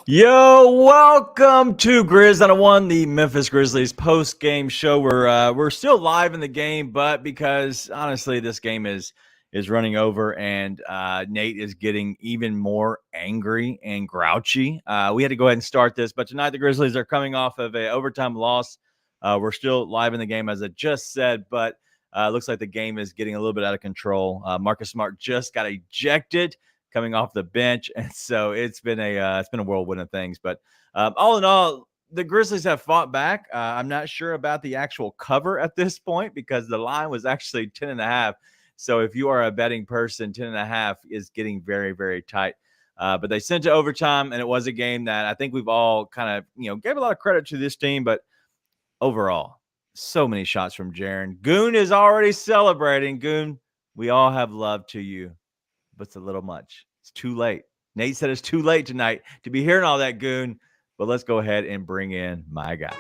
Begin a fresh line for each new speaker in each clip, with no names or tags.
Yo, welcome to Grizz on a One, the Memphis Grizzlies post-game show. We're still live in the game, but because honestly, this game is running over, and Nate is getting even more angry and grouchy. We had to go ahead and start this, but tonight the Grizzlies are coming off of an overtime loss. We're still live in the game, as I just said, but looks like the game is getting a little bit out of control. Marcus Smart just got ejected, coming off the bench, and so it's been a whirlwind of things. But all in all, the Grizzlies have fought back. I'm not sure about the actual cover at this point because the line was actually 10.5. So if you are a betting person, 10.5 is getting very, very tight. But they sent to overtime, and it was a game that I think we've all kind of gave a lot of credit to this team. But overall, so many shots from Jaren. Goon is already celebrating. Goon, we all have love to you, but it's a little much. It's too late. Nate said it's too late tonight to be hearing all that, Goon. But let's go ahead and bring in my guy.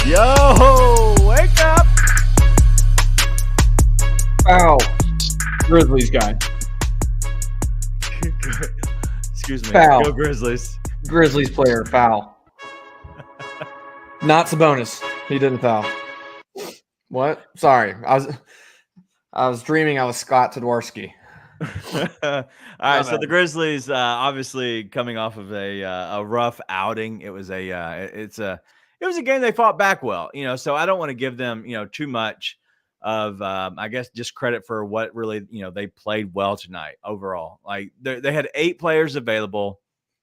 Yo, wake up.
Foul. Grizzlies guy.
Excuse me.
Foul.
Go Grizzlies.
Grizzlies player, foul. Not Sabonis. He didn't foul. What? Sorry. I was dreaming I was Scott Tedorski.
All right, so the Grizzlies obviously coming off of a rough outing. It was a game they fought back well, so I don't want to give them, too much of I guess just credit for what really, they played well tonight overall. Like they had 8 players available.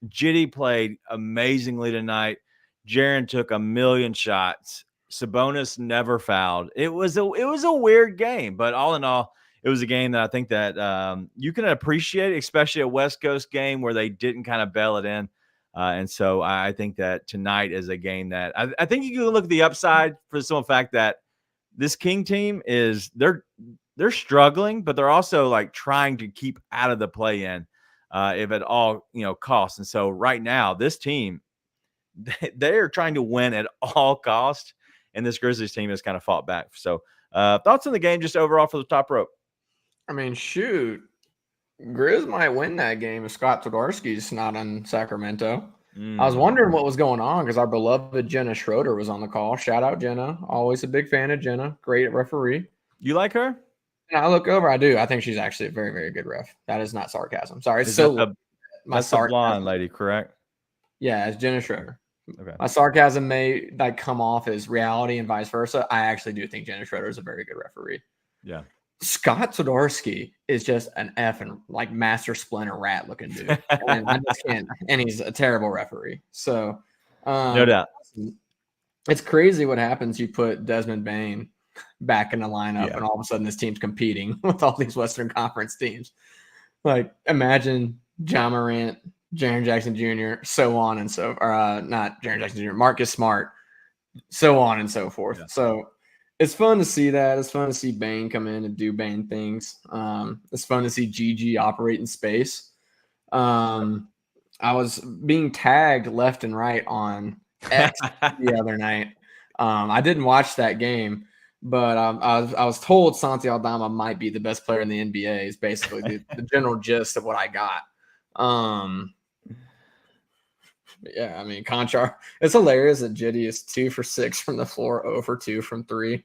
Jitty played amazingly tonight. Jaren took a million shots. Sabonis never fouled. It was a weird game, but all in all, it was a game that I think that you can appreciate, especially a West Coast game where they didn't kind of bail it in. And so I think that tonight is a game that I think you can look at the upside for the simple fact that this King team is they're struggling, but they're also like trying to keep out of the play-in if at all costs. And so right now, this team they are trying to win at all costs. And this Grizzlies team has kind of fought back. So thoughts on the game just overall for the top rope?
I mean, shoot. Grizz might win that game if Scott Tedorski's not in Sacramento. I was wondering what was going on because our beloved Jenna Schroeder was on the call. Shout out Jenna. Always a big fan of Jenna. Great referee.
You like her?
And I look over. I do. I think she's actually a very, very good ref. That is not sarcasm. Sorry.
Is
so
that's the blonde lady, correct?
Yeah, it's Jenna Schroeder.
Okay.
My sarcasm may come off as reality and vice versa. I actually do think Jenna Schroeder is a very good referee.
Yeah.
Scott Tedorski is just an effing master splinter rat looking dude. And I just can't. And he's a terrible referee. So
no doubt.
It's crazy what happens. You put Desmond Bane back in the lineup, and all of a sudden this team's competing with all these Western Conference teams. Like imagine John Morant, Jaren Jackson Jr., so on and so not Jaren Jackson Jr., Marcus Smart, so on and so forth. Yeah. So it's fun to see that. It's fun to see Bane come in and do Bane things. It's fun to see GG operate in space. I was being tagged left and right on X the other night. I didn't watch that game, but I was told Santi Aldama might be the best player in the NBA is basically the general gist of what I got. Yeah, I mean, Conchar. It's hilarious that Jitty is 2 for 6 from the floor, 0 for 2 from 3.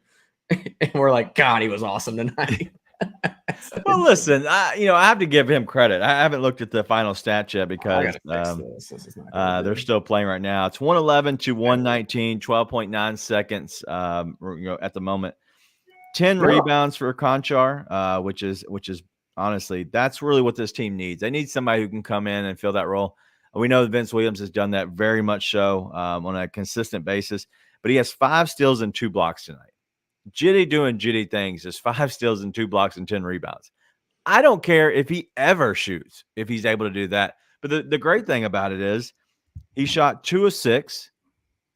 And we're like, God, he was awesome tonight.
Well, listen, I have to give him credit. I haven't looked at the final stat yet because they're still playing right now. It's 111 to 119, 12.9 seconds at the moment. 10 rebounds for Conchar, which is honestly, that's really what this team needs. They need somebody who can come in and fill that role. We know Vince Williams has done that very much so on a consistent basis, but he has 5 steals and 2 blocks tonight. Jitty doing Jitty things is 5 steals and 2 blocks and 10 rebounds. I don't care if he ever shoots, if he's able to do that. But the great thing about it is he shot 2 of 6.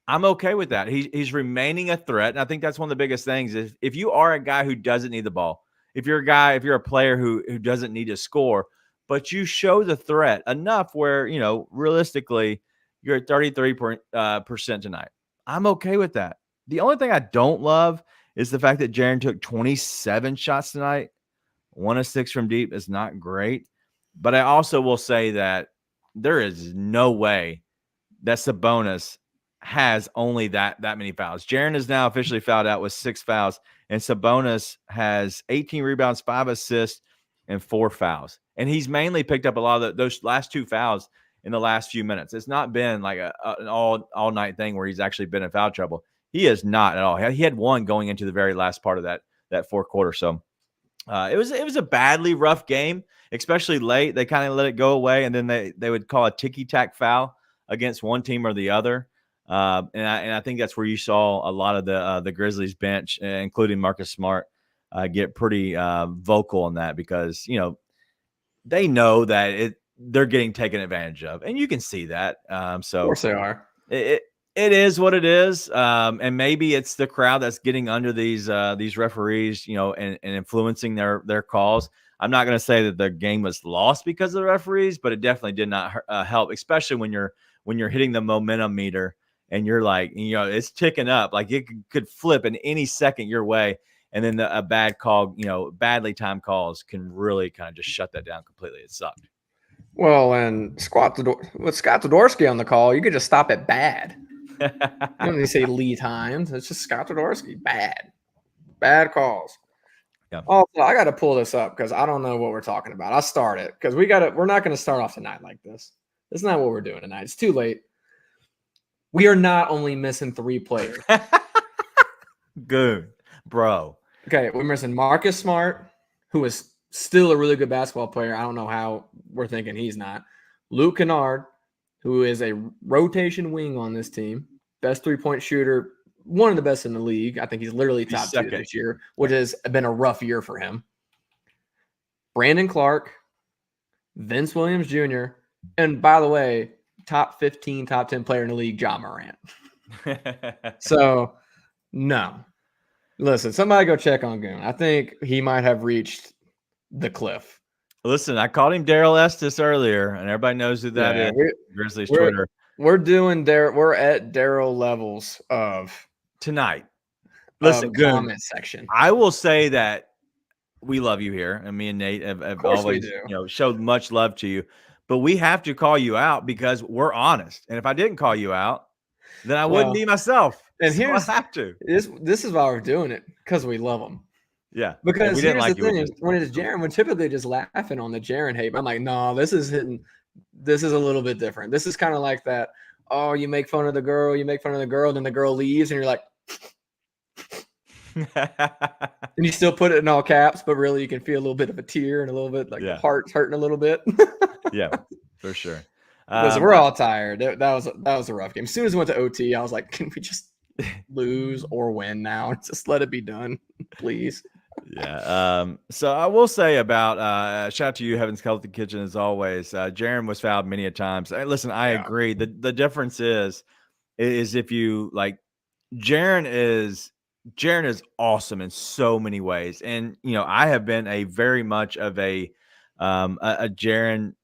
I'm okay with that. He's remaining a threat. And I think that's one of the biggest things is if you are a guy who doesn't need the ball, if you're a player who doesn't need to score, but you show the threat enough where, realistically, you're at 33% tonight. I'm okay with that. The only thing I don't love is the fact that Jaren took 27 shots tonight. 1 of 6 from deep is not great. But I also will say that there is no way that Sabonis has only that many fouls. Jaren is now officially fouled out with 6 fouls, and Sabonis has 18 rebounds, 5 assists, and 4 fouls. And he's mainly picked up a lot of those last 2 fouls in the last few minutes. It's not been like an all night thing where he's actually been in foul trouble. He is not at all. He had 1 going into the very last part of that fourth quarter. So it was a badly rough game, especially late. They kind of let it go away, and then they would call a ticky-tack foul against one team or the other. And I think that's where you saw a lot of the Grizzlies bench, including Marcus Smart, get pretty vocal on that because, they know that they're getting taken advantage of, and you can see that. So
of course they are.
It is what it is, and maybe it's the crowd that's getting under these referees, and influencing their calls. I'm not going to say that the game was lost because of the referees, but it definitely did not help, especially when you're hitting the momentum meter and you're like, it's ticking up, like it could flip in any second your way, and then a bad call, badly timed calls can really kind of just shut that down completely. It sucked.
Well, and with Scott Todorski on the call, you could just stop at bad. You don't need to say Lee times. It's just Scott Todorski. Bad calls.
Yeah.
Also, I got to pull this up because I don't know what we're talking about. I'll start it because we're not going to start off tonight like this. That's not what we're doing tonight. It's too late. We are not only missing 3 players.
Good, bro.
Okay, we're missing Marcus Smart, who is still a really good basketball player. I don't know how we're thinking he's not. Luke Kennard, who is a rotation wing on this team, best 3-point shooter, one of the best in the league. I think he's literally top 2 this year, which has been a rough year for him. Brandon Clark, Vince Williams Jr., and by the way, top 15, top 10 player in the league, Ja Morant. So, no. Listen, somebody go check on Goon. I think he might have reached the cliff.
Listen, I called him Daryl Estes earlier, and everybody knows who that is. Grizzlies Twitter.
We're at Daryl levels of
tonight. Listen, Goon,
comment section.
I will say that we love you here, and me and Nate have always showed much love to you. But we have to call you out because we're honest. And if I didn't call you out, then I wouldn't be myself. And so I have to.
This is why we're doing it, because we love him.
Yeah.
Because here's the thing, when it's Jaren, we're typically just laughing on the Jaren hate. I'm like, no, this is a little bit different. This is kind of like that, oh, you make fun of the girl, then the girl leaves, and you're like, and you still put it in all caps, but really you can feel a little bit of a tear and a little bit like the heart's hurting a little bit.
Yeah, for sure.
Listen, we're all tired. That was a rough game. As soon as we went to OT, I was like, can we just lose or win now? Just let it be done, please.
Yeah. So I will say about shout out to you, Heaven's Healthy Kitchen, as always. Jaren was fouled many a times. Listen, I agree. The difference is if you like, Jaren is awesome in so many ways, and I have been a very much of a Jaren.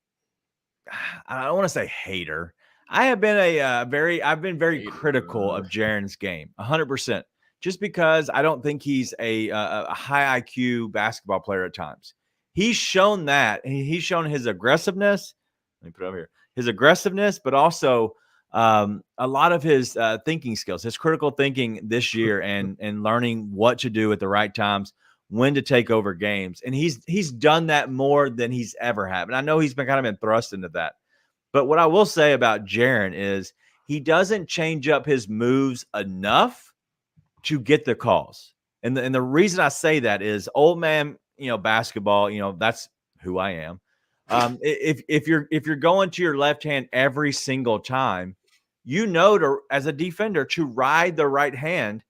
I don't want to say hater. I've been very critical of Jaren's game, 100%. Just because I don't think he's a high IQ basketball player at times. He's shown that, and he's shown his aggressiveness. Let me put it over here. His aggressiveness, but also a lot of his thinking skills, his critical thinking this year, and learning what to do at the right times, when to take over games. And he's done that more than he's ever had. And I know he's been thrust into that. But what I will say about Jaren is he doesn't change up his moves enough to get the calls. And the reason I say that is old man, basketball, that's who I am. If you're going to your left hand every single time, as a defender to ride the right hand,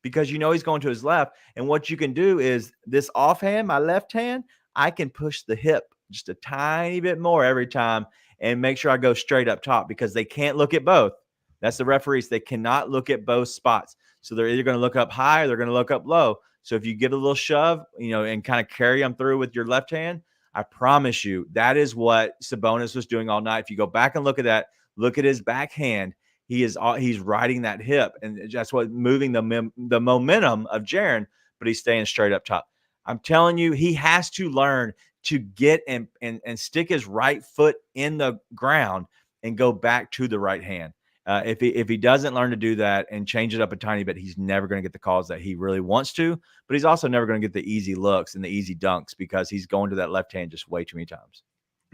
because he's going to his left. And what you can do is this offhand, my left hand, I can push the hip just a tiny bit more every time and make sure I go straight up top, because they can't look at both. That's the referees. They cannot look at both spots. So they're either going to look up high or they're going to look up low. So if you get a little shove, and kind of carry them through with your left hand, I promise you that is what Sabonis was doing all night. If you go back and look at that, look at his backhand. He's riding that hip, and that's what moving the momentum of Jaren, but he's staying straight up top. I'm telling you, he has to learn to get and stick his right foot in the ground and go back to the right hand. If he doesn't learn to do that and change it up a tiny bit, he's never going to get the calls that he really wants to. But he's also never going to get the easy looks and the easy dunks because he's going to that left hand just way too many times.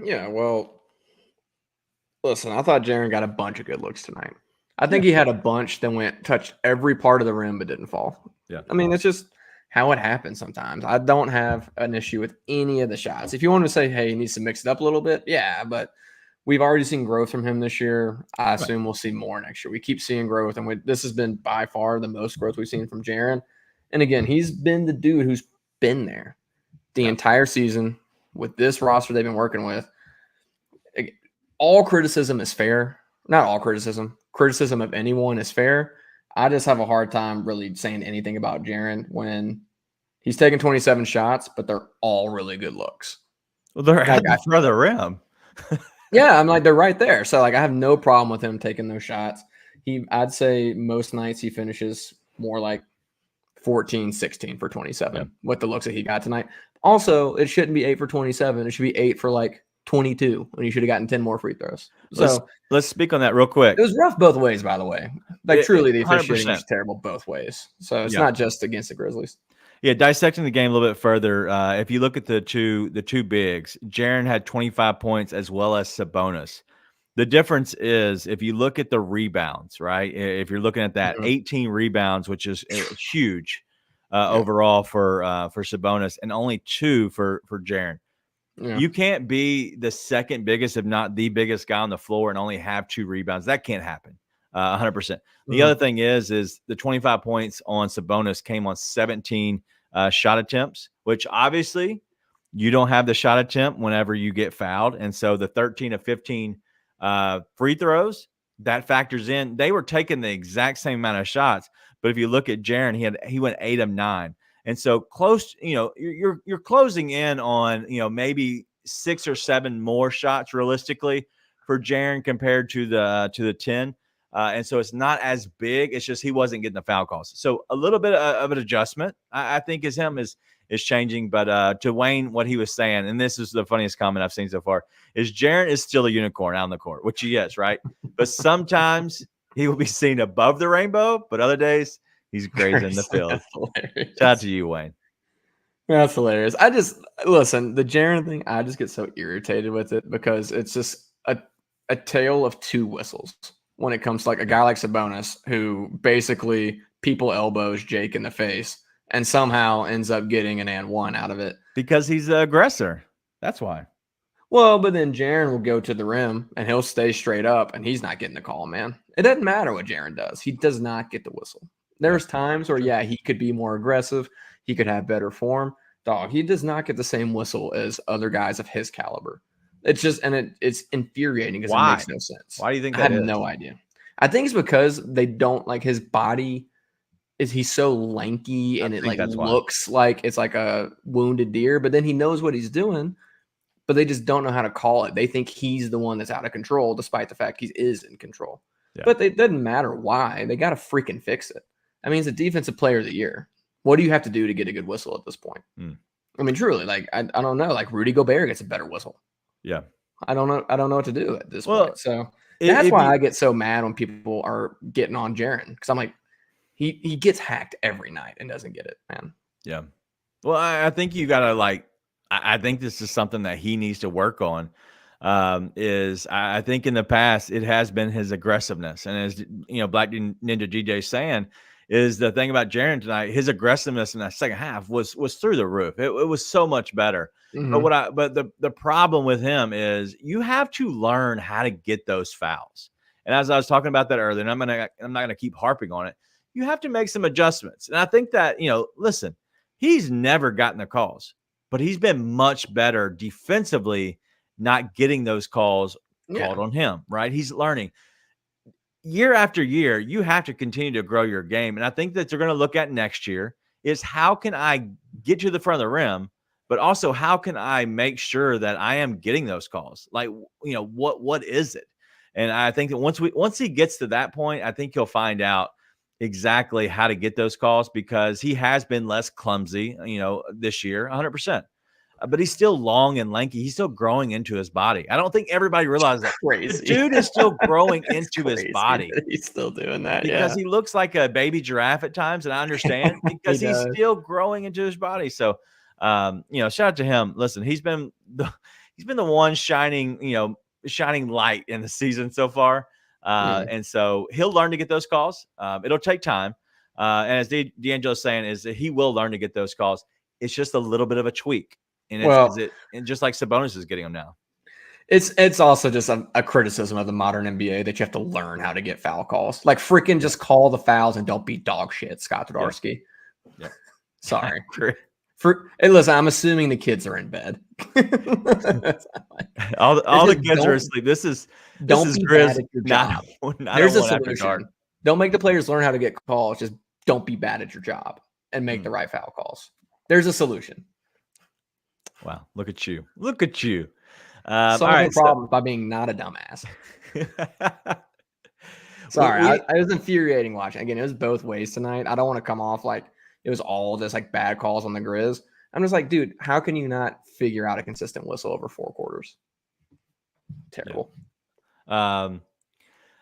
Yeah, well, listen, I thought Jaren got a bunch of good looks tonight. I think he had a bunch that touched every part of the rim but didn't fall.
Yeah.
I mean, it's just how it happens sometimes. I don't have an issue with any of the shots. If you want to say, hey, he needs to mix it up a little bit, yeah, but we've already seen growth from him this year. I assume we'll see more next year. We keep seeing growth, and this has been by far the most growth we've seen from Jaren. And again, he's been the dude who's been there the entire season with this roster they've been working with. All criticism is fair. Not all criticism. Criticism of anyone is fair. I just have a hard time really saying anything about Jaren when he's taking 27 shots, but they're all really good looks.
Well, they're at the front of the rim.
Yeah, I'm like, they're right there. So, like, I have no problem with him taking those shots. I'd say most nights he finishes more like 14, 16 for 27 with the looks that he got tonight. Also, it shouldn't be 8 for 27. It should be 8 for like 22 when you should have gotten 10 more free throws. So
let's speak on that real quick.
It was rough both ways, by the way. Like, truly, the officiating is terrible both ways. So it's not just against the Grizzlies.
Yeah, dissecting the game a little bit further, if you look at the two bigs, Jaren had 25 points as well as Sabonis. The difference is if you look at the rebounds, right? If you're looking at that 18 rebounds, which is huge overall for Sabonis, and only 2 for Jaren. Yeah. You can't be the second biggest, if not the biggest guy on the floor and only have 2 rebounds. That can't happen 100%. The other thing is the 25 points on Sabonis came on 17 shot attempts, which obviously you don't have the shot attempt whenever you get fouled. And so the 13 of 15 free throws, that factors in. They were taking the exact same amount of shots. But if you look at Jaren, he went 8 of 9. And so close, you're closing in on, maybe 6 or 7 more shots realistically for Jaren compared to the 10. And so it's not as big. It's just he wasn't getting the foul calls. So a little bit of an adjustment, I think, is changing. But to Wayne, what he was saying, and this is the funniest comment I've seen so far, is Jaren is still a unicorn out on the court, which he is, right? But sometimes he will be seen above the rainbow, but other days he's grazing the field. Shout out to you, Wayne.
That's hilarious. Listen, the Jaren thing, I just get so irritated with it because it's just a tale of 2 whistles when it comes to like a guy like Sabonis, who basically people elbows Jake in the face and somehow ends up getting an and 1 out of it.
Because he's the aggressor. That's why.
Well, but then Jaren will go to the rim and he'll stay straight up and he's not getting the call, man. It doesn't matter what Jaren does. He does not get the whistle. There's times where, he could be more aggressive. He could have better form. Dog, he does not get the same whistle as other guys of his caliber. It's just, and it's infuriating because it makes no sense.
Why do you think
that I have no idea. I think it's because they don't like his body. He's so lanky and it like looks like it's like a wounded deer, but then he knows what he's doing, but they just don't know how to call it. They think he's the one that's out of control, despite the fact he is in control. Yeah. But it doesn't matter why. They got to freaking fix it. I mean, it's a defensive player of the year. What do you have to do to get a good whistle at this point? I mean, truly, like, I don't know. Like, Rudy Gobert gets a better whistle.
Yeah.
I don't know what to do at this point. So that's why I get so mad when people are getting on Jaren, because I'm like, he gets hacked every night and doesn't get it, man.
Yeah. Well, I think you got to I think this is something that he needs to work on. I think in the past it has been his aggressiveness, and as Black Ninja DJ saying, is the thing about Jaren tonight, his aggressiveness in that second half was through the roof. It was so much better. But the problem with him is you have to learn how to get those fouls. And as I was talking about that earlier, and I'm not gonna keep harping on it, you have to make some adjustments. And I think that, listen, he's never gotten the calls, but he's been much better defensively, not getting those calls called on him, right? He's learning. Year after year, you have to continue to grow your game. And I think that they're going to look at next year is how can I get to the front of the rim, but also how can I make sure that I am getting those calls? Like, what is it? And I think that once he gets to that point, I think he'll find out exactly how to get those calls because he has been less clumsy, this year, 100%. But he's still long and lanky. He's still growing into his body. I don't think everybody realizes that.
Crazy.
The dude is still growing into his
Crazy
body.
that he's still doing that,
because he looks like a baby giraffe at times, and I understand because he's still growing into his body. So, shout out to him. Listen, he's been the one shining light in the season so far. And so he'll learn to get those calls. It'll take time. And as D'Angelo's saying, is that he will learn to get those calls. It's just a little bit of a tweak. And and just like Sabonis is getting them now.
It's also just a criticism of the modern NBA that you have to learn how to get foul calls. Like freaking just call the fouls and don't be dog shit, Scott Twarowski.
Yeah.
Sorry. Hey, listen, I'm assuming the kids are in bed.
all the kids are asleep. This is Grizz.
There's a solution. Don't make the players learn how to get calls. Just don't be bad at your job and make the right foul calls. There's a solution.
Wow. Look at you. Look at you.
Solving problems by being not a dumbass. Sorry, I was infuriating watching. Again, it was both ways tonight. I don't want to come off like it was all just like bad calls on the Grizz. I'm just like, dude, how can you not figure out a consistent whistle over 4 quarters? Terrible.
Yeah.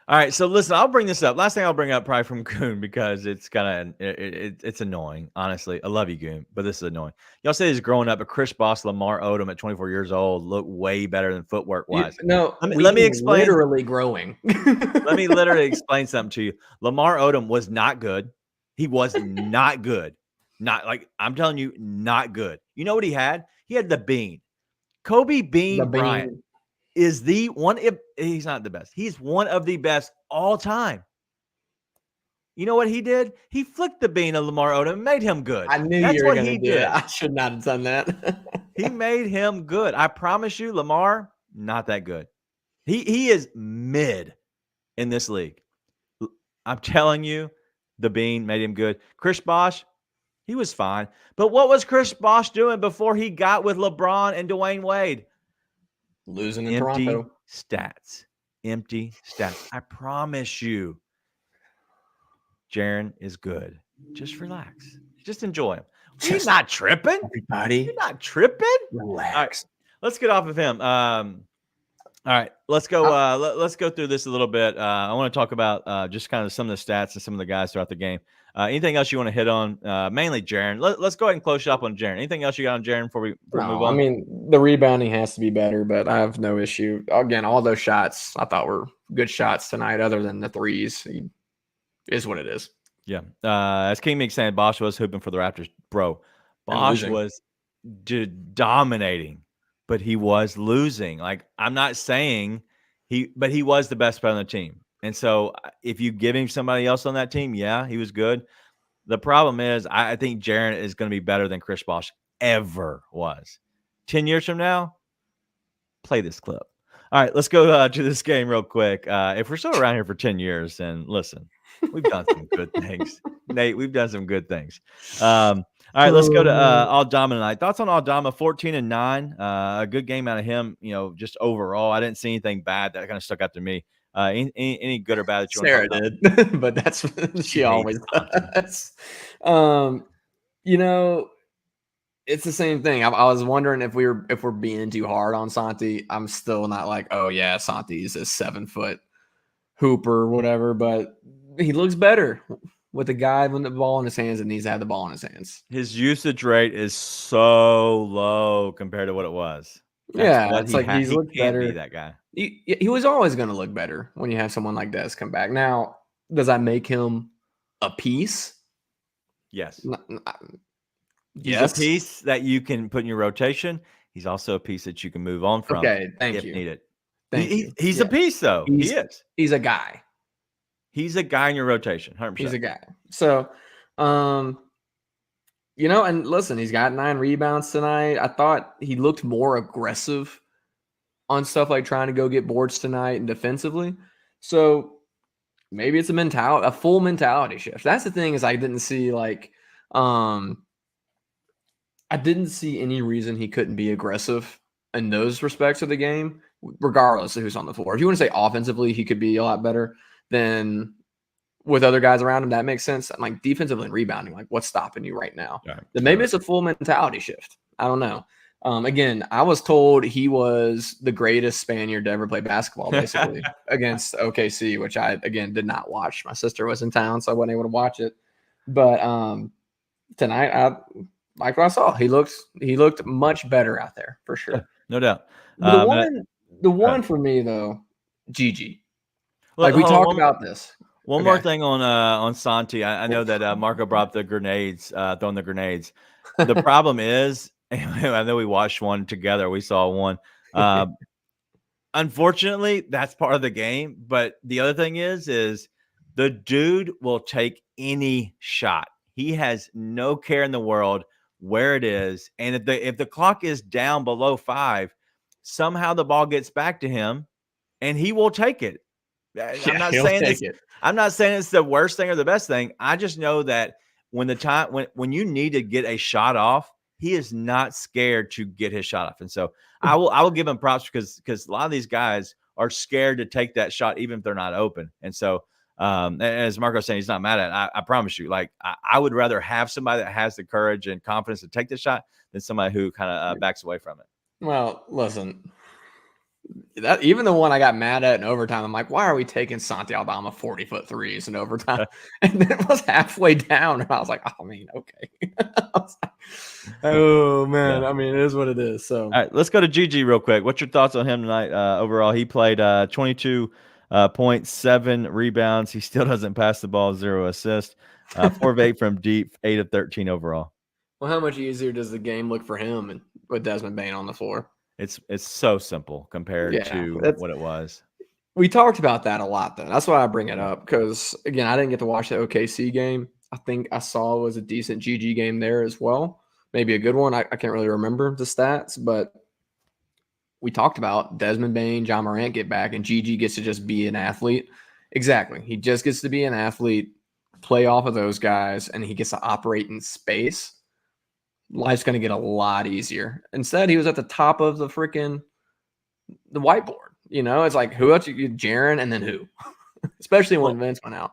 All right, so listen, I'll bring this up. Last thing I'll bring up probably from Goon because it's kind of it's annoying. Honestly, I love you, Goon, but this is annoying. Y'all say he's growing up, but Chris Bosh, Lamar Odom at 24 years old look way better than footwork wise. Let me explain.
Literally growing.
Let me literally explain something to you. Lamar Odom was not good. He was not good. Not like I'm telling you, not good. You know what he had? He had the Bean. Kobe Bean Bryant is the one. If he's not the best, he's one of the best all time. You know what he did? He flicked the bean of Lamar Odom and made him good.
I knew you were going to do it. I should not have done that.
He made him good. I promise you, Lamar, not that good. He is mid in this league. I'm telling you, the bean made him good. Chris Bosh, he was fine. But what was Chris Bosh doing before he got with LeBron and Dwayne Wade?
Losing in Toronto.
Empty stats. I promise you, Jaren is good. Just relax. Just enjoy him. He's not tripping.
Everybody.
You're not tripping.
Relax.
All right, let's get off of him. All right, let's go. Let's go through this a little bit. I want to talk about just kind of some of the stats and some of the guys throughout the game. Anything else you want to hit on? Mainly Jaren. Let's go ahead and close shop on Jaren. Anything else you got on Jaren before we move on?
I mean, the rebounding has to be better, but I have no issue. Again, all those shots I thought were good shots tonight, other than the threes. He is what it is.
Yeah. As King Meek saying, Bosh was hooping for the Raptors. Bro, Bosh was dominating, but he was losing. Like, I'm not saying but he was the best player on the team. And so if you give him somebody else on that team, yeah, he was good. The problem is I think Jaren is going to be better than Chris Bosh ever was. 10 years from now, play this clip. All right, let's go to this game real quick. If we're still around here for 10 years, then listen, we've done some good things. Nate, we've done some good things. All right, let's go to Aldama tonight. Thoughts on Aldama, 14-9. A good game out of him, just overall. I didn't see anything bad that kind of stuck out to me. Any good or bad that you
Sarah
want to
did, but that's what she always does. It's the same thing. I was wondering if we're being too hard on Santi. I'm still not like, oh yeah, Santi's a 7-foot hooper, whatever, but he looks better with a guy with the ball in his hands and needs to have the ball in his hands.
His usage rate is so low compared to what it was.
It's like he's looked better.
Be that guy.
He was always going to look better when you have someone like Des come back. Now, does that make him a piece?
Yes.
Yes.
He's a piece that you can put in your rotation. He's also a piece that you can move on from.
Okay, thank you.
If needed.
He's
a piece, though. He is.
He's a guy.
He's a guy in your rotation. 100%.
He's a guy. So, and listen, he's got 9 rebounds tonight. I thought he looked more aggressive on stuff like trying to go get boards tonight and defensively. So maybe it's a full mentality shift. That's the thing is I didn't see any reason he couldn't be aggressive in those respects of the game, regardless of who's on the floor. If you want to say offensively, he could be a lot better, then with other guys around him, that makes sense. I'm like defensively and rebounding, like what's stopping you right now?
Right.
Then maybe it's a full mentality shift. I don't know. Again, I was told he was the greatest Spaniard to ever play basketball, basically, against OKC, which I, again, did not watch. My sister was in town, so I wasn't able to watch it. But tonight, I like what I saw. He looked much better out there, for sure.
Yeah, no doubt.
The one for me, though, Gigi.
Like
we talked about this.
One more thing on Santi. I know that Marco brought up the grenades, throwing the grenades. The problem is, I know we watched one together. We saw one. Unfortunately, that's part of the game. But the other thing is the dude will take any shot. He has no care in the world where it is. And if the clock is down below 5, somehow the ball gets back to him and he will take it. I'm not saying it's the worst thing or the best thing. I just know that when you need to get a shot off, he is not scared to get his shot off. And so I will give him props because a lot of these guys are scared to take that shot even if they're not open. And so as Marco's saying, he's not mad at it. I promise you, like I would rather have somebody that has the courage and confidence to take the shot than somebody who kind of backs away from it.
Well, listen, that even the one I got mad at in overtime, I'm like, why are we taking Santi Aldama 40-foot threes in overtime? And then it was halfway down, and I was like, oh, I mean, okay. Oh man, yeah. I mean, it is what it is. So,
all right, let's go to Gigi real quick. What's your thoughts on him tonight? Overall, he played 22.7 rebounds. He still doesn't pass the ball, 0 assists, 4 of 8 from deep, 8 of 13 overall.
Well, how much easier does the game look for him and with Desmond Bane on the floor?
It's so simple compared to what it was.
We talked about that a lot, though. That's why I bring it up because, again, I didn't get to watch the OKC game. I think I saw it was a decent GG game there as well. Maybe a good one. I can't really remember the stats, but we talked about Desmond Bane, John Morant get back, and GG gets to just be an athlete. Exactly. He just gets to be an athlete, play off of those guys, and he gets to operate in space. Life's going to get a lot easier. Instead, he was at the top of the whiteboard. You know, it's like, who else? Jaren, and then who? Especially when Vince went out.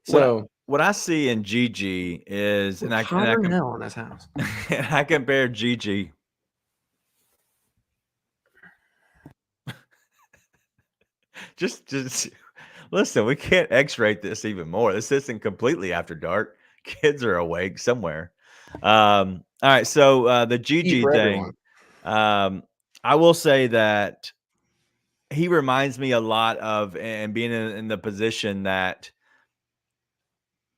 So
what I see in Gigi is, and I
hell in this house.
And I compare Gigi. just listen. We can't X-rate this even more. This isn't completely after dark. Kids are awake somewhere. All right, so the Gigi thing, I will say that he reminds me a lot of, and being in the position that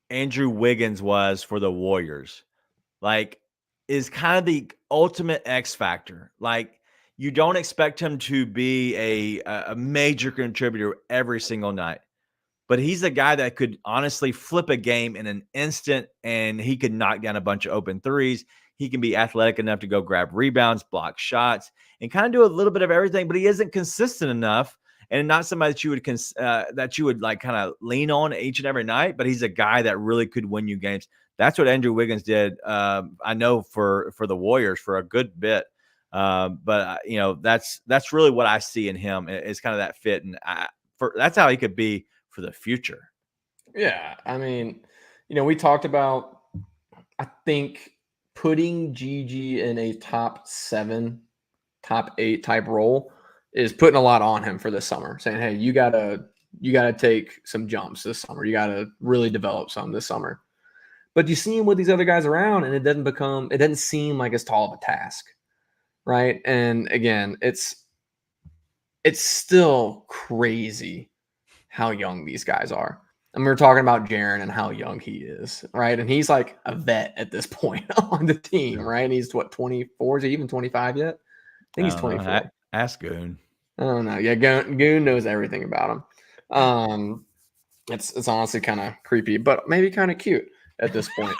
Andrew Wiggins was for the Warriors, like, is kind of the ultimate X factor. Like, you don't expect him to be a major contributor every single night. But he's a guy that could honestly flip a game in an instant, and he could knock down a bunch of open threes. He can be athletic enough to go grab rebounds, block shots, and kind of do a little bit of everything. But he isn't consistent enough, and not somebody that you would like kind of lean on each and every night. But he's a guy that really could win you games. That's what Andrew Wiggins did. I know for the Warriors for a good bit. But you know, that's really what I see in him is kind of that fit, and that's how he could be for the future.
Yeah. I mean, you know, we talked about, I think, putting Gigi in a top 7, top 8 type role is putting a lot on him for this summer, saying, hey, you gotta take some jumps this summer. You gotta really develop some this summer. But you see him with these other guys around, and it doesn't seem like as tall of a task. Right. And again, it's still crazy how young these guys are. And we were talking about Jaren and how young he is, right? And he's like a vet at this point on the team, right? And he's what, 24? Is he even 25 yet? I think he's 24.
Ask Goon.
I don't know. Yeah, Goon knows everything about him. It's honestly kind of creepy, but maybe kind of cute at this point.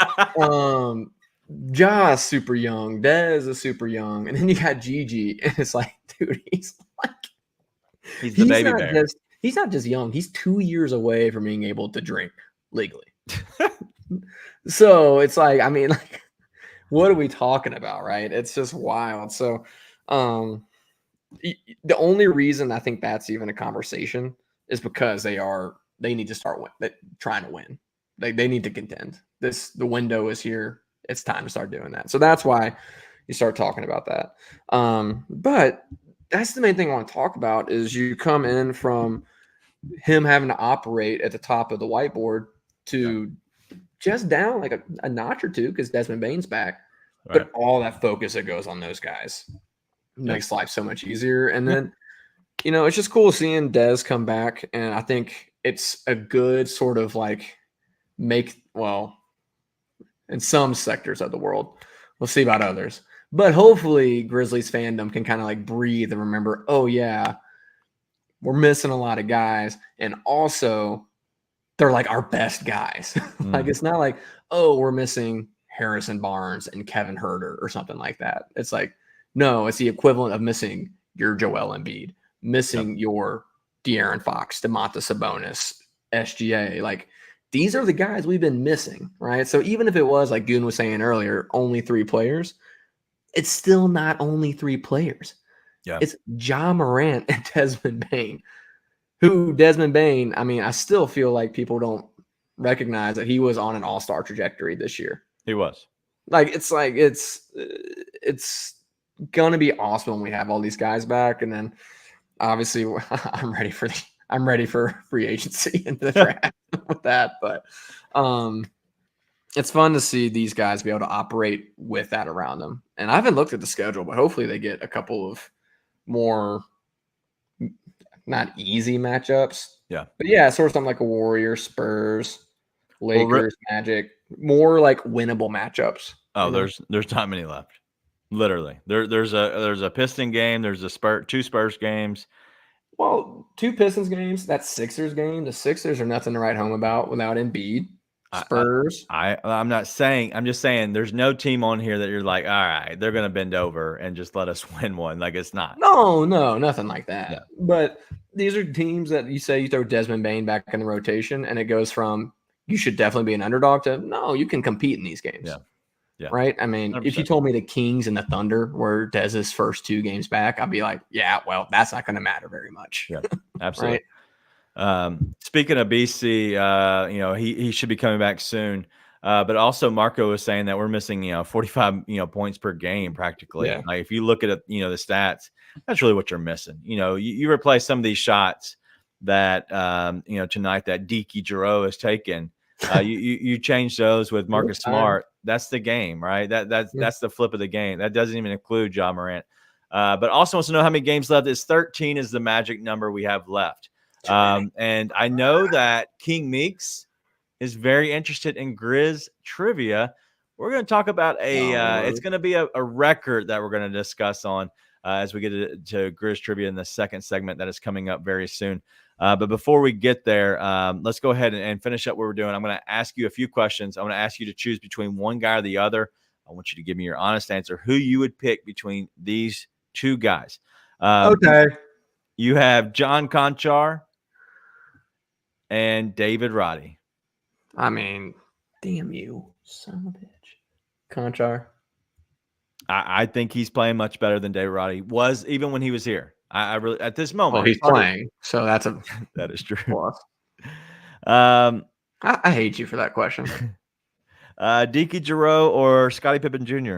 Ja is super young. Dez is super young. And then you got Gigi, and it's like, dude, he's
the baby bear.
He's not just young. He's 2 years away from being able to drink legally. So it's like, I mean, like, what are we talking about, right? It's just wild. So the only reason I think that's even a conversation is because they are they need to start trying to win. They need to contend. The window is here. It's time to start doing that. So that's why you start talking about that. But that's the main thing I want to talk about is you come in from him having to operate at the top of the whiteboard to just down like a notch or two because Desmond Bane's back.
Right.
But all that focus that goes on those guys makes life so much easier. And then, it's just cool seeing Dez come back. And I think it's a good sort of like in some sectors of the world, we'll see about others. But hopefully Grizzlies fandom can kind of like breathe and remember, oh yeah, we're missing a lot of guys. And also they're like our best guys. Like it's not like, oh, we're missing Harrison Barnes and Kevin Huerter or something like that. It's like, no, it's the equivalent of missing your Joel Embiid, missing your De'Aaron Fox, DeMontis Sabonis, SGA. Like these are the guys we've been missing, right? So even if it was like Goon was saying earlier, only 3 players, it's still not only 3 players.
Yeah.
It's Ja Morant and Desmond Bane. Who Desmond Bane, I mean, I still feel like people don't recognize that he was on an all-star trajectory this year.
He was.
It's gonna be awesome when we have all these guys back, and then obviously I'm ready for free agency in the draft with that. But it's fun to see these guys be able to operate with that around them. And I haven't looked at the schedule, but hopefully they get a couple of more not easy matchups.
Yeah.
But yeah, sort of something like a Warriors, Spurs, Lakers, Magic, more like winnable matchups.
Oh, there's not many left. Literally. There's a Piston game, there's a 2 Spurs games.
Well, 2 Pistons games, that Sixers game. The Sixers are nothing to write home about without Embiid. Spurs.
I'm not saying, I'm just saying there's no team on here that you're like, all right, they're going to bend over and just let us win one. Like it's not.
No, nothing like that.
Yeah.
But these are teams that you say you throw Desmond Bane back in the rotation and it goes from you should definitely be an underdog to no, you can compete in these games.
Yeah. Yeah.
Right. I mean, 100%. If you told me the Kings and the Thunder were Dez's first 2 games back, I'd be like, yeah, well, that's not going to matter very much.
Yeah, absolutely.
Right?
Speaking of BC, he should be coming back soon. But also Marco was saying that we're missing, 45, points per game practically.
Yeah.
Like if you look at it, the stats, that's really what you're missing. You replace some of these shots that, tonight that Deke Giroux has taken. You change those with Marcus Smart. That's the game, right? That's the flip of the game. That doesn't even include Ja Morant. But also wants to know how many games left. It's 13 is the magic number we have left. And I know that King Meeks is very interested in Grizz Trivia. We're going to talk about it's going to be a record that we're going to discuss on as we get to Grizz Trivia in the second segment that is coming up very soon. But before we get there, let's go ahead and finish up what we're doing. I'm going to ask you a few questions. I'm going to ask you to choose between one guy or the other. I want you to give me your honest answer, who you would pick between these 2 guys.
Okay.
You have John Conchar and David Roddy.
I mean, damn you, son of a bitch. Conchar.
I think he's playing much better than David Roddy was even when he was here. I really at this moment.
Well, he's playing, so that's
that is true.
Plus. I hate you for that question.
Deke Giroux or Scottie Pippen Jr.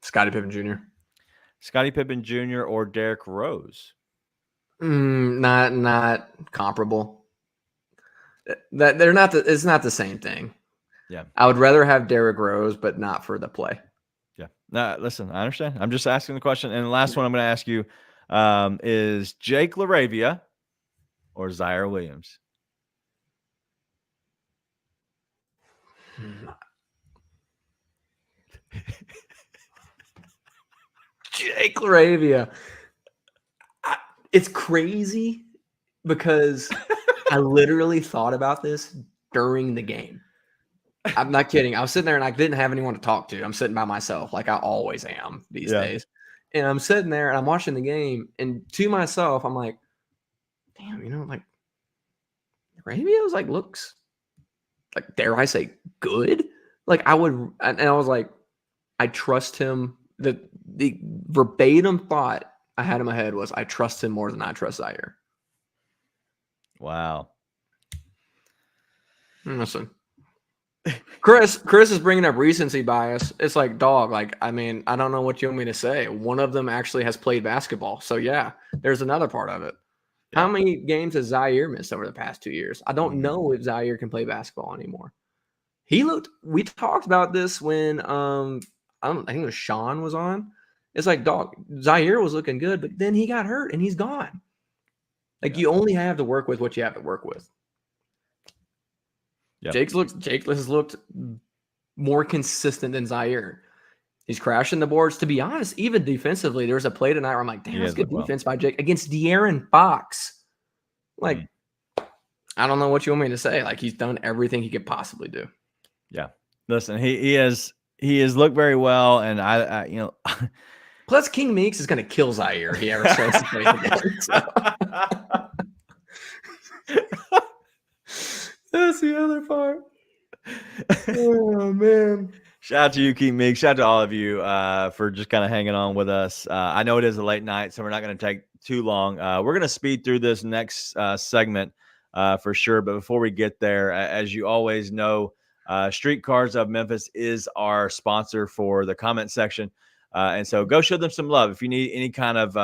Scottie Pippen Jr.
Scottie Pippen Jr. or Derrick Rose.
Not comparable. That they're not. It's not the same thing.
Yeah,
I would rather have Derrick Rose, but not for the play.
Yeah. No, listen, I understand. I'm just asking the question. And the last one I'm going to ask you is Jake LaRavia or Zaire Williams?
Jake LaRavia. It's crazy because I literally thought about this during the game. I'm not kidding. I was sitting there and I didn't have anyone to talk to. I'm sitting by myself like I always am these days. And I'm sitting there and I'm watching the game. And to myself, I'm like, damn, like LaRavia looks like, dare I say, good? Like I would, and I was like, I trust him. The verbatim thought I had in my head was I trust him more than I trust Zaire.
Wow.
Listen, Chris is bringing up recency bias. It's like, dog, like, I mean, I don't know what you want me to say. One of them actually has played basketball. So, yeah, there's another part of it. Yeah. How many games has Zaire missed over the past 2 years? I don't know if Zaire can play basketball anymore. We talked about this when, I think it was Sean was on. It's like, dog, Zaire was looking good, but then he got hurt and he's gone. Like, you only have to work with what you have to work with. Yep. Jake has looked more consistent than Zaire. He's crashing the boards. To be honest, even defensively, there was a play tonight where I'm like, damn, that's good defense by Jake against De'Aaron Fox. Like, I don't know what you want me to say. Like, he's done everything he could possibly do.
Yeah. Listen, he has looked very well, and I you know.
Plus, King Meeks is going to kill Zaire if he ever starts to play again. So. That's the other part. Oh, man.
Shout out to you, Keith Meeks. Shout out to all of you for just kind of hanging on with us. I know it is a late night, so we're not going to take too long. We're going to speed through this next segment for sure. But before we get there, as you always know, Streetcars of Memphis is our sponsor for the comment section. And so go show them some love. If you need any kind of,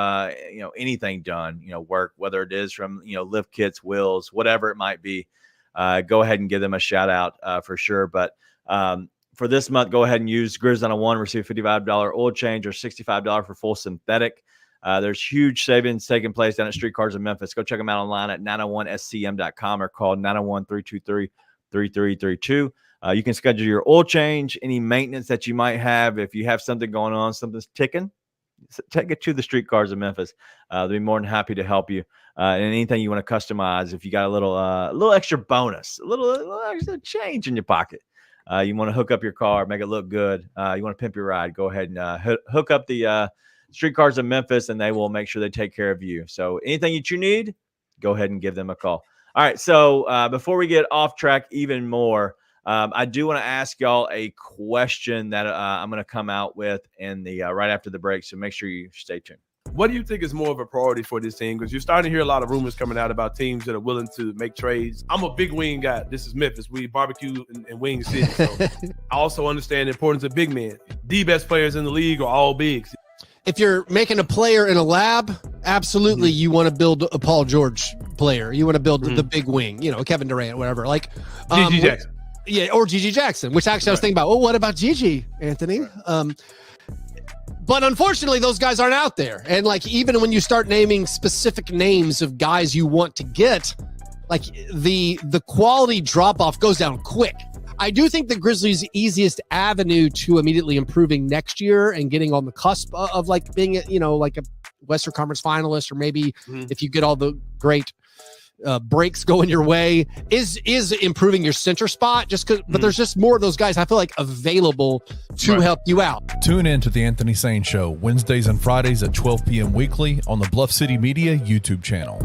anything done, work, whether it is from, lift kits, wheels, whatever it might be, go ahead and give them a shout out for sure. But for this month, go ahead and use Grizz on a 1, receive $55 oil change or $65 for full synthetic. There's huge savings taking place down at Streetcars of Memphis. Go check them out online at 901scm.com or call 901-323-3332. You can schedule your oil change, any maintenance that you might have. If you have something going on, something's ticking, take it to the Streetcars of Memphis. They'll be more than happy to help you. And anything you want to customize, if you got a little extra bonus, a little extra change in your pocket, you want to hook up your car, make it look good. You want to pimp your ride, go ahead and hook up the Streetcars of Memphis, and they will make sure they take care of you. So anything that you need, go ahead and give them a call. All right, so before we get off track even more, I do want to ask y'all a question that I'm going to come out with in the right after the break. So make sure you stay tuned.
What do you think is more of a priority for this team? Because you're starting to hear a lot of rumors coming out about teams that are willing to make trades. I'm a big wing guy. This is Memphis. We barbecue in Wing City. So I also understand the importance of big men. The best players in the league are all bigs.
If you're making a player in a lab, absolutely you want to build a Paul George player. You want to build the big wing, Kevin Durant, whatever. Like
Gigi Jackson.
Yeah, or Gigi Jackson, which actually I was thinking about. Well, what about Gigi, Anthony? But unfortunately, those guys aren't out there. And like, even when you start naming specific names of guys you want to get, like the quality drop off goes down quick. I do think the Grizzlies' easiest avenue to immediately improving next year and getting on the cusp of like being, like a Western Conference finalist, or maybe if you get all the great breaks going your way, is improving your center spot, just because, but there's just more of those guys I feel like available to help you out.
Tune in to the Anthony Sane Show Wednesdays and Fridays at 12 p.m. weekly on the Bluff City Media YouTube channel.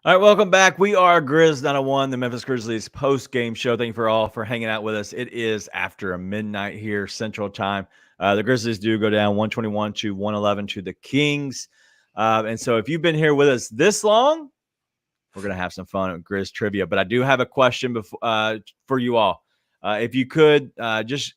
All right, welcome back. We are Grizz 901, the Memphis Grizzlies post-game show. Thank you for all for hanging out with us. It is after midnight here, Central Time. The Grizzlies do go down 121-111 to the Kings. And so if you've been here with us this long, we're going to have some fun at Grizz Trivia. But I do have a question for you all. If you could just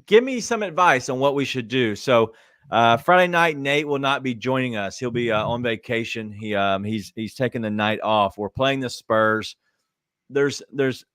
give me some advice on what we should do. So Friday night, Nate will not be joining us. He'll be on vacation. He's taking the night off. We're playing the Spurs. There's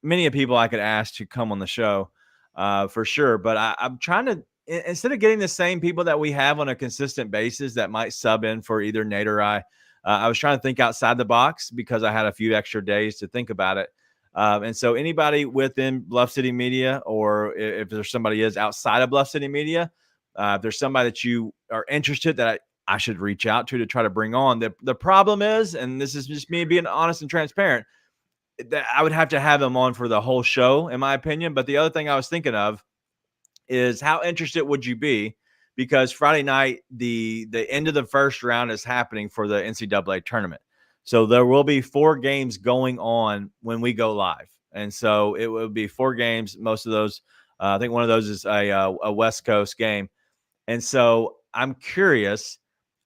many people I could ask to come on the show for sure. But I'm trying to, instead of getting the same people that we have on a consistent basis that might sub in for either Nate or I was trying to think outside the box because I had a few extra days to think about it. And so anybody within Bluff City Media, or if there's somebody is outside of Bluff City Media, if there's somebody that you are interested that I should reach out to try to bring on. The problem is, and this is just me being honest and transparent, that I would have to have them on for the whole show, in my opinion. But the other thing I was thinking of is how interested would you be? Because Friday night, the end of the first round is happening for the NCAA tournament. So there will be 4 games going on when we go live. And so it will be 4 games. Most of those, I think one of those is a West Coast game. And so I'm curious,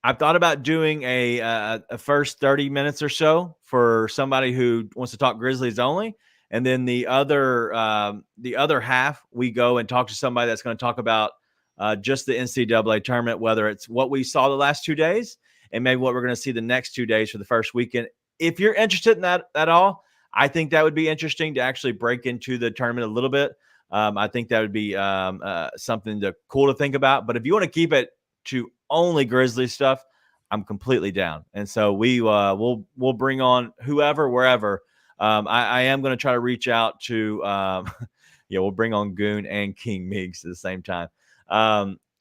I've thought about doing a first 30 minutes or so for somebody who wants to talk Grizzlies only. And then the other half, we go and talk to somebody that's going to talk about just the NCAA tournament, whether it's what we saw the last 2 days and maybe what we're going to see the next 2 days for the first weekend. If you're interested in that at all, I think that would be interesting to actually break into the tournament a little bit. I think that would be something cool to think about. But if you want to keep it to only Grizzly stuff, I'm completely down. And so we'll bring on whoever, wherever. I am going to try to reach out to we'll bring on Goon and King Meeks at the same time.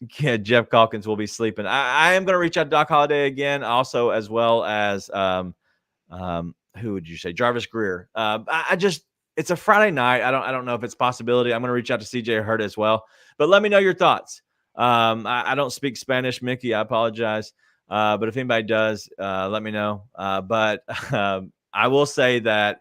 Jeff Calkins will be sleeping. I am going to reach out to Doc Holliday again, also, as well as who would you say? Jarvis Greer. It's a Friday night. I don't know if it's a possibility. I'm going to reach out to CJ Hurd as well. But let me know your thoughts. I don't speak Spanish, Mickey. I apologize. But if anybody does, let me know. But I will say that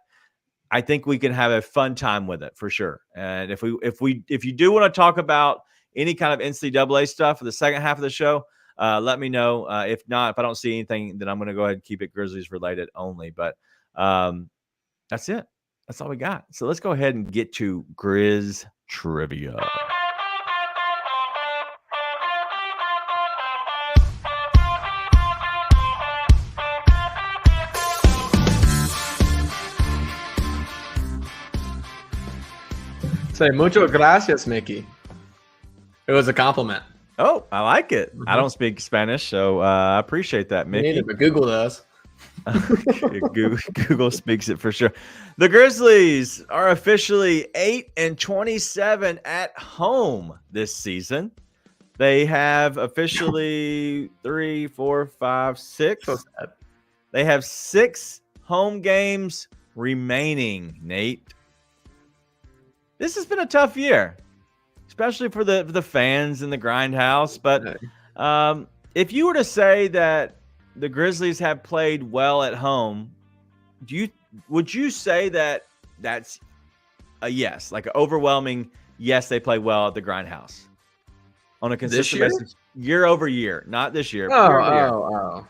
I think we can have a fun time with it for sure. And if you do want to talk about any kind of NCAA stuff for the second half of the show, let me know. If not, if I don't see anything, then I'm going to go ahead and keep it Grizzlies related only. But that's it. That's all we got. So let's go ahead and get to Grizz Trivia.
Say mucho gracias, Mickey. It was a compliment.
Oh, I like it. I don't speak Spanish, so I appreciate that, Mickey.
Neither, but Google does.
Google speaks it for sure. The Grizzlies are officially 8-27 at home this season. They have officially 3, 4, 5, 6.
So sad.
They have 6 home games remaining, Nate. This has been a tough year, especially for the fans in the Grindhouse. But if you were to say that the Grizzlies have played well at home, would you say that that's a yes, like an overwhelming yes? They play well at the Grindhouse on a consistent basis, year over year, not this year.
Oh.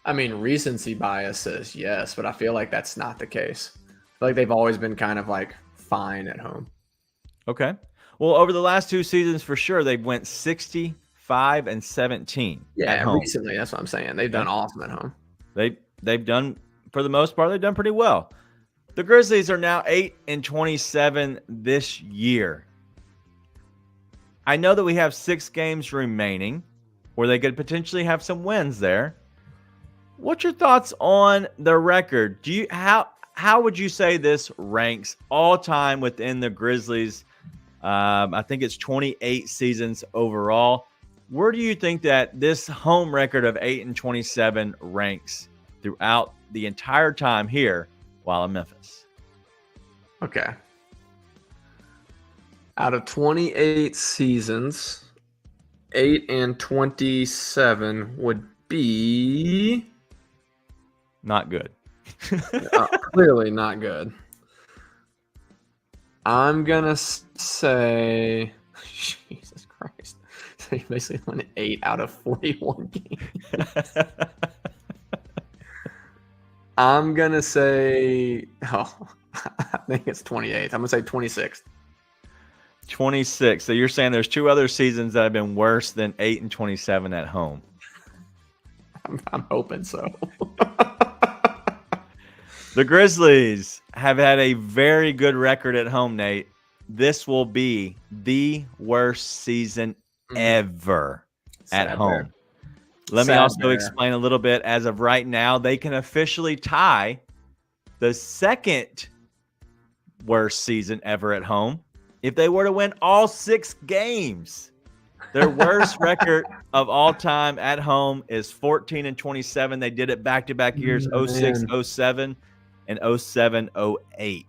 I mean, recency bias says yes, but I feel like that's not the case. I feel like they've always been kind of like fine at home.
Okay. Well, over the last 2 seasons, for sure, they've went 65-17.
Yeah, recently, that's what I'm saying. They've done awesome at home.
They've done, for the most part, they've done pretty well. The Grizzlies are now 8-27 this year. I know that we have 6 games remaining where they could potentially have some wins there. What's your thoughts on the record? How would you say this ranks all time within the Grizzlies? I think it's 28 seasons overall. Where do you think that this home record of 8-27 ranks throughout the entire time here while in Memphis?
Okay. Out of 28 seasons, 8-27 would be
not good.
Clearly not good. I'm gonna say, Jesus Christ. So you basically won 8 out of 41 games. I'm gonna say, I think it's 28. I'm gonna say 26.
26. So you're saying there's 2 other seasons that have been worse than 8-27 at home.
I'm hoping so.
The Grizzlies have had a very good record at home, Nate. This will be the worst season ever at home. Let me also explain a little bit. As of right now, they can officially tie the second worst season ever at home if they were to win all 6 games. Their worst record of all time at home is 14-27. They did it back-to-back years, 06-07 and 07-08.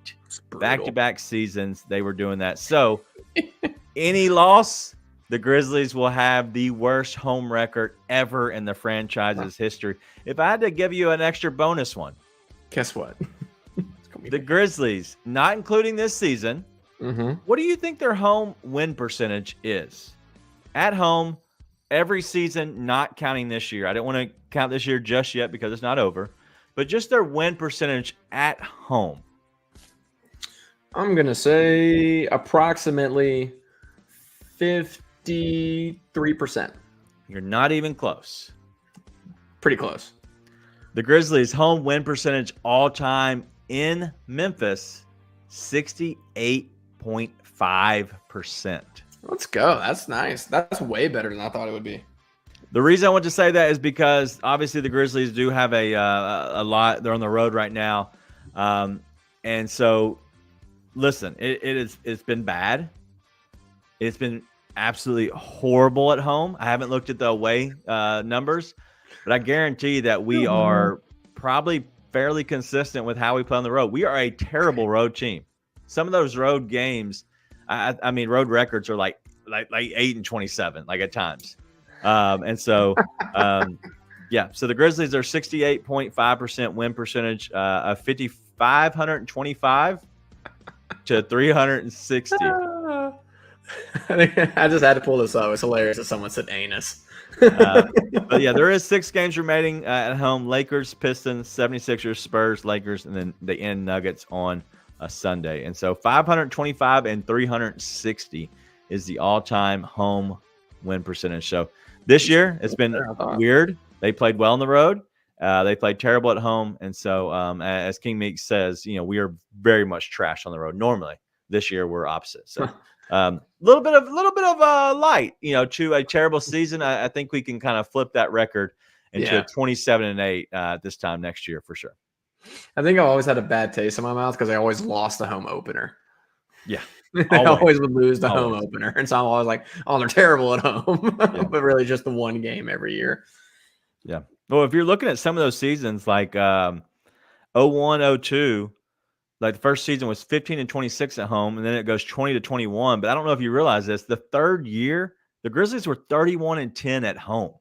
Back-to-back seasons, they were doing that. So any loss, the Grizzlies will have the worst home record ever in the franchise's history. If I had to give you an extra bonus one.
Guess what?
The Grizzlies, not including this season, what do you think their home win percentage is? At home every season, not counting this year. I don't want to count this year just yet because it's not over, but just their win percentage at home.
I'm going to say approximately 53%.
You're not even close.
Pretty close.
The Grizzlies' home win percentage all time in Memphis, 68.5%.
Let's go. That's nice. That's way better than I thought it would be.
The reason I want to say that is because obviously the Grizzlies do have a lot. They're on the road right now, and so listen, it's been bad. It's been absolutely horrible at home. I haven't looked at the away numbers, but I guarantee that we are probably fairly consistent with how we play on the road. We are a terrible road team. Some of those road games, I mean, road records are like 8-27, like at times. And so, yeah, so the Grizzlies are 68.5% win percentage, of 5,525 to 360.
I just had to pull this up. It's hilarious that someone said anus.
But yeah, there is 6 games remaining at home: Lakers, Pistons, 76ers, Spurs, Lakers, and then the end Nuggets on a Sunday. And so 525 and 360 is the all-time home win percentage. So this year it's been weird. They played well on the road. They played terrible at home. And so as King Meek says, we are very much trash on the road. Normally this year we're opposite. So little bit of light, to a terrible season. I think we can kind of flip that record into a 27-8 this time next year for sure.
I think I always had a bad taste in my mouth because I always lost the home opener.
Yeah.
I always would lose the home opener. And so I'm always like, oh, they're terrible at home. But really just the one game every year.
Yeah. Well, if you're looking at some of those seasons like 01-02, like the first season was 15-26 at home, and then it goes 20-21. But I don't know if you realize this. The third year, the Grizzlies were 31-10 at home.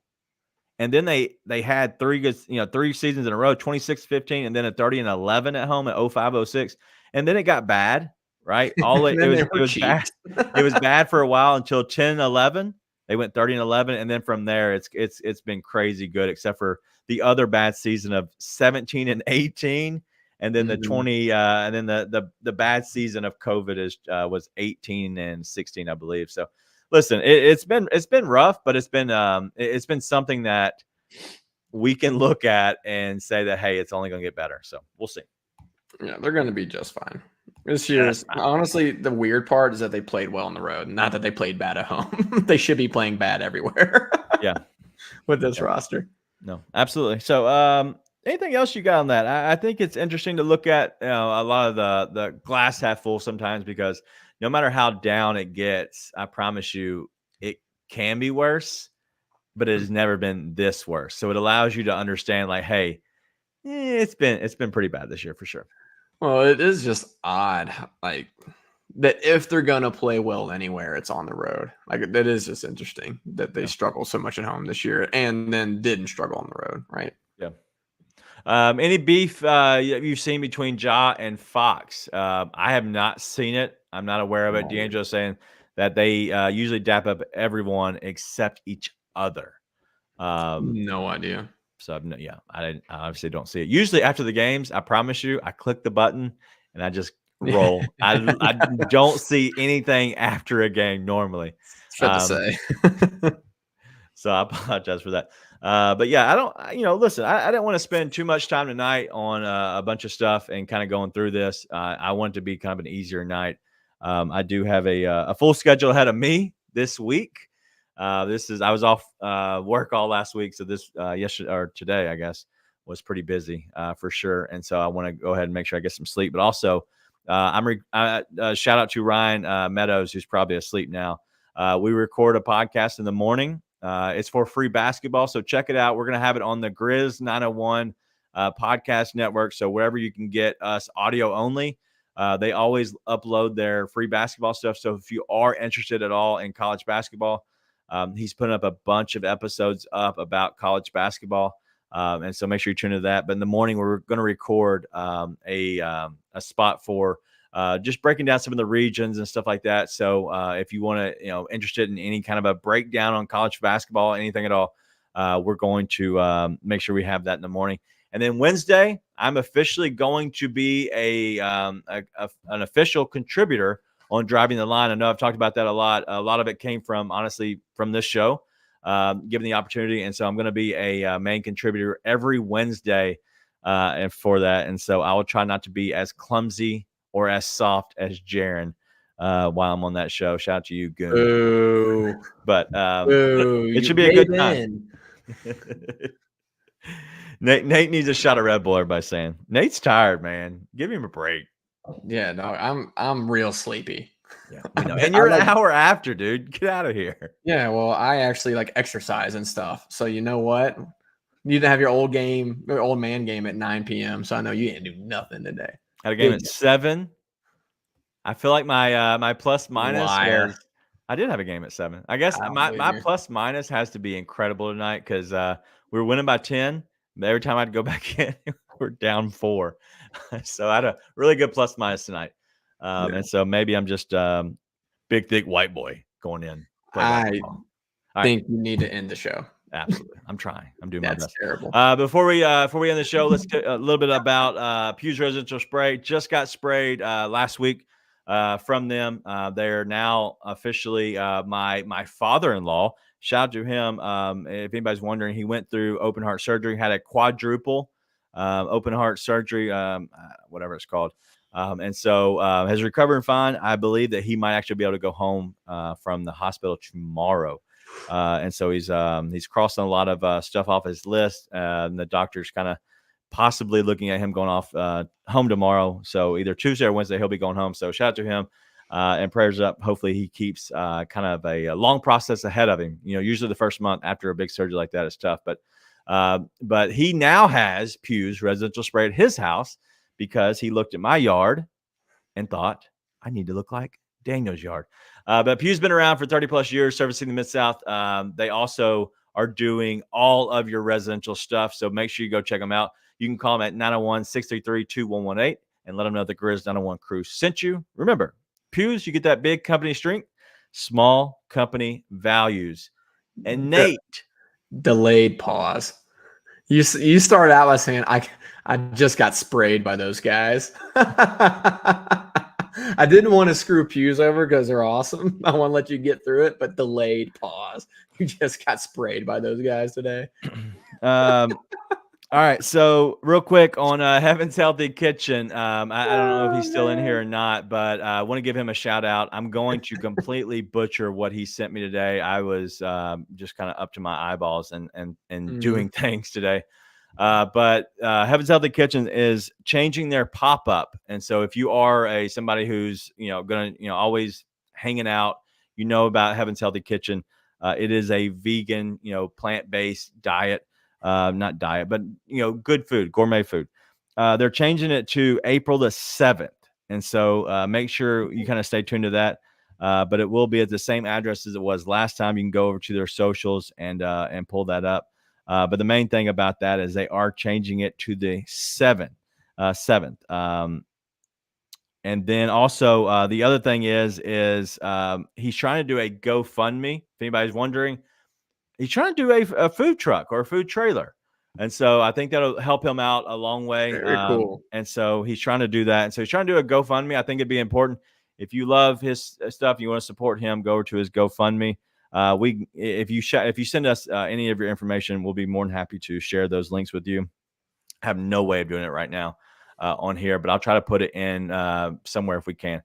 And then they had 3 seasons in a row, 26-15, and then a 30-11 at home at 05-06. And then it got bad, right? It was bad. It was bad for a while until 10-11. They went 30-11, and then from there it's been crazy good, except for the other bad season of 17-18, and then the 20 and then the bad season of COVID was 18-16, I believe. So listen, it's been rough, but it's been something that we can look at and say that, hey, it's only going to get better. So we'll see.
Yeah, they're going to be just fine. This year, honestly, the weird part is that they played well on the road, not that they played bad at home. They should be playing bad everywhere.
Yeah,
with this roster.
No, absolutely. So, anything else you got on that? I think it's interesting to look at a lot of the glass half full sometimes, because no matter how down it gets, I promise you it can be worse, but it has never been this worse. So it allows you to understand, like, hey, it's been pretty bad this year for sure.
Well, it is just odd, like, that if they're gonna play well anywhere, it's on the road. Like, that is just interesting that they struggle so much at home this year and then didn't struggle on the road, right?
Yeah. Any beef you've seen between Ja and Fox? I have not seen it. I'm not aware of it. D'Angelo saying that they usually dap up everyone except each other.
No idea.
So I obviously don't see it. Usually after the games, I promise you, I click the button and I just roll. I don't see anything after a game normally.
It's fair to say.
So I apologize for that. But yeah, I don't, listen, I didn't want to spend too much time tonight on a bunch of stuff and kind of going through this. I want it to be kind of an easier night. I do have a full schedule ahead of me this week. I was off work all last week. So this yesterday or today, I guess, was pretty busy for sure. And so I want to go ahead and make sure I get some sleep. But also, shout out to Ryan Meadows, who's probably asleep now. We record a podcast in the morning. It's for free basketball. So check it out. We're going to have it on the Grizz 901 podcast network. So wherever you can get us audio only, they always upload their free basketball stuff. So if you are interested at all in college basketball, he's putting up a bunch of episodes up about college basketball. And so make sure you tune into that. But in the morning, we're going to record a spot for just breaking down some of the regions and stuff like that. So if you want to, interested in any kind of a breakdown on college basketball, anything at all, we're going to make sure we have that in the morning. And then Wednesday, I'm officially going to be an official contributor on Driving the Line. I know I've talked about that a lot. A lot of it came from, honestly, from this show, given the opportunity. And so I'm going to be a main contributor every Wednesday and for that. And so I will try not to be as clumsy or as soft as Jaron while I'm on that show. Shout out to you, Goon.
Ooh.
But
Ooh,
it should be a good time. Nate needs a shot of Red Bull, everybody's saying. Nate's tired, man. Give him a break.
Yeah, no, I'm real sleepy.
Yeah, we know. And you're an hour after, dude. Get out of here.
Yeah, well, I actually like exercise and stuff. So you know what? You need to have your old man game at 9 p.m. So I know you didn't do nothing today.
Had a game at 7. I feel like my plus minus was, I did have a game at 7. I guess my plus minus has to be incredible tonight because we were winning by 10. But every time I'd go back in, we're down 4. So I had a really good plus minus tonight. And so maybe I'm just big, thick white boy going in.
I think you need to end the show.
Absolutely. I'm trying. I'm doing my best.
That's terrible.
Before we end the show, let's get a little bit about Pew's Residential Spray. Just got sprayed last week from them. They're now officially my father-in-law. Shout out to him. If anybody's wondering, he went through open heart surgery, had a quadruple open heart surgery, whatever it's called. And so has recovering fine. I believe that he might actually be able to go home from the hospital tomorrow. And so he's crossing a lot of stuff off his list. And the doctor's kind of possibly looking at him going off home tomorrow. So either Tuesday or Wednesday, he'll be going home. So shout out to him. And prayers up. Hopefully he keeps kind of a long process ahead of him. Usually the first month after a big surgery like that is tough. But he now has Pew's Residential Spray at his house because he looked at my yard and thought, I need to look like Daniel's yard. But Pew's been around for 30 plus years servicing the Mid-South. They also are doing all of your residential stuff. So make sure you go check them out. You can call them at 901-633-2118 and let them know the Grizz 901 crew sent you. Remember, Pew's, you get that big company strength, small company values. And Nate.
Delayed pause. You started out by saying, I just got sprayed by those guys. I didn't want to screw Pew's over because they're awesome. I want to let you get through it, but delayed pause. You just got sprayed by those guys today.
All right, so real quick on Heaven's Healthy Kitchen. I don't know if he's still in here or not, but I want to give him a shout out. I'm going to completely butcher what he sent me today. I was just kind of up to my eyeballs and doing things today. But Heaven's Healthy Kitchen is changing their pop-up. And so if you are somebody who's, going to, always hanging out, about Heaven's Healthy Kitchen, it is a vegan, plant-based diet. Not diet, but good food, gourmet food. They're changing it to April the 7th. And so make sure you kind of stay tuned to that. But it will be at the same address as it was last time. You can go over to their socials and pull that up. But the main thing about that is they are changing it to the 7th. And then also the other thing is he's trying to do a GoFundMe. If anybody's wondering, he's trying to do a food truck or a food trailer. And so I think that'll help him out a long way.
Very cool.
And so he's trying to do that. And so he's trying to do a GoFundMe. I think it'd be important. If you love his stuff, you want to support him, go over to his GoFundMe. If you send us any of your information, we'll be more than happy to share those links with you. I have no way of doing it right now on here, but I'll try to put it in somewhere if we can.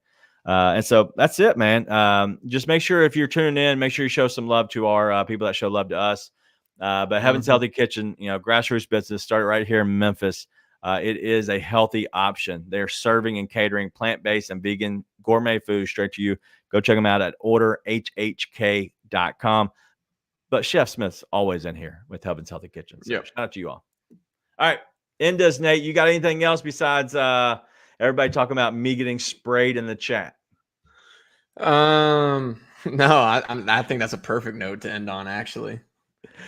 And so that's it, man. Just make sure if you're tuning in, make sure you show some love to our people that show love to us. But Heaven's Healthy Kitchen, grassroots business started right here in Memphis. It is a healthy option. They're serving and catering plant-based and vegan gourmet food straight to you. Go check them out at orderhhk.com. But Chef Smith's always in here with Heaven's Healthy Kitchen. So shout out to you all. All right. End us, Nate. You got anything else besides everybody talking about me getting sprayed in the chat?
No, I think that's a perfect note to end on, actually.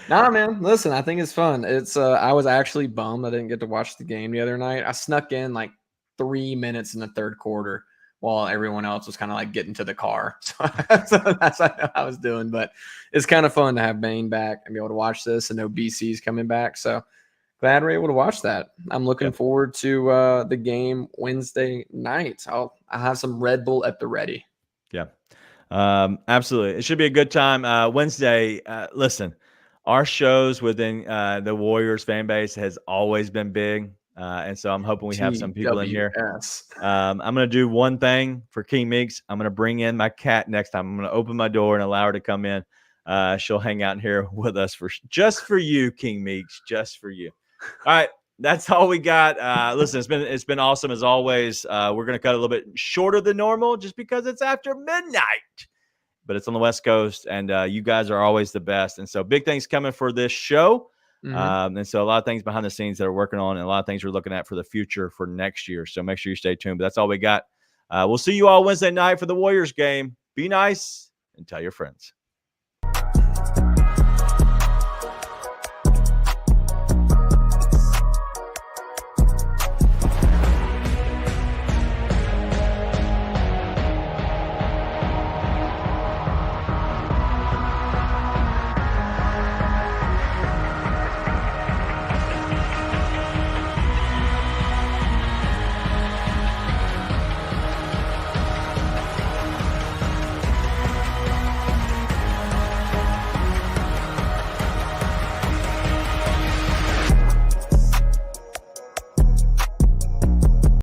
Nah, man, listen, I think it's fun. It's I was actually bummed I didn't get to watch the game the other night. I snuck in like 3 minutes in the third quarter while everyone else was kind of like getting to the car. So that's what I was doing. But it's kind of fun to have Bane back and be able to watch this and know BC's coming back. So glad we're able to watch that. I'm looking forward to the game Wednesday night. I'll have some Red Bull at the ready.
Yeah, absolutely. It should be a good time. Wednesday, listen, our shows within the Warriors fan base has always been big. And so I'm hoping we have some people in here. I'm going to do one thing for King Meeks. I'm going to bring in my cat next time. I'm going to open my door and allow her to come in. She'll hang out in here with us just for you, King Meeks, just for you. All right. That's all we got. Listen, it's been awesome as always. We're going to cut a little bit shorter than normal just because it's after midnight, but it's on the West Coast and you guys are always the best. And so big things coming for this show. And so a lot of things behind the scenes that are working on and a lot of things we're looking at for the future for next year. So make sure you stay tuned. But that's all we got. We'll see you all Wednesday night for the Warriors game. Be nice and tell your friends.